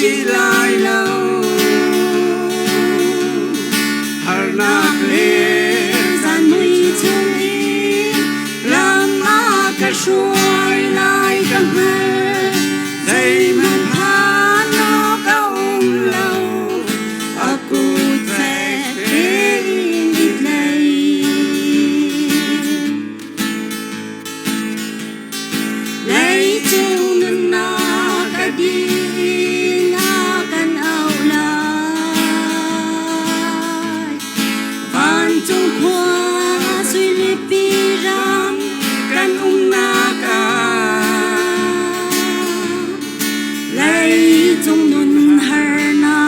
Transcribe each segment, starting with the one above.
đi lại lâu har nak le gian mui chung ý làm ma cả suối lại càng hơn dây man tha nó cao lâu aku sẽ đến ít này lấy chung ngân na cả đi na cần áo lại van chung hoa suy li pi ram cần na cả lấy chung nun har na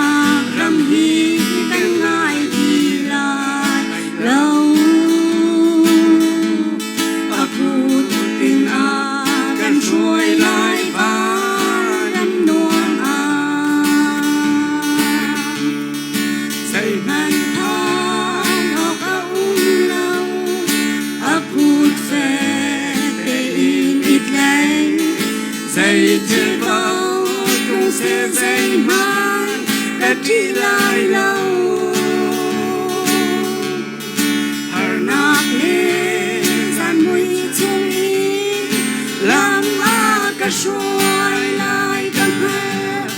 ram hi cần ngài đi lại lâu aku tin a cần trôi lại và ram nuông a dây man tha nó cao lâu aku sẽ đến ít lấy dây chỉ chưa bao cũng sẽ dây man đã đi lại lâu har nạc lên gian mùi chung ý làm ma cả suối lại càng hơn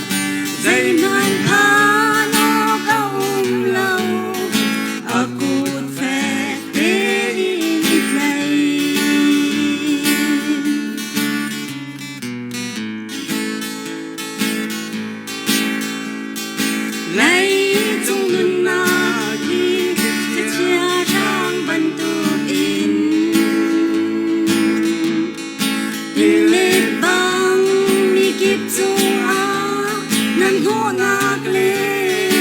dây man tha nó cao lâu aku sẽ đến ít lấy lấy chung ngân na đi sẽ chia trang bần tu in in lên băng mi kịp chung a nan hô ngạc lên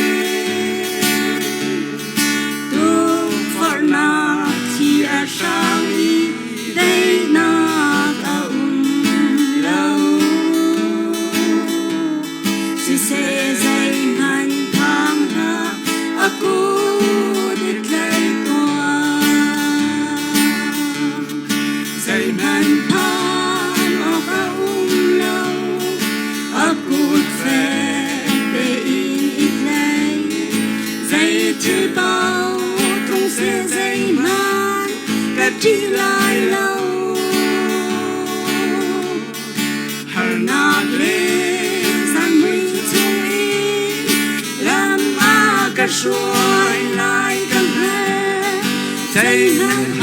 tu phật na chi a sang y đây na cao lâu si sẽ dây man thang na aku dit lấy qua dây man than o cao lâu aku sẽ để ít lấy dây chữ bao cũng sẽ dây man cả chỉ lại lâu har nạc lên gian mây chung ý làm ma cả suối lại càng hơn dây man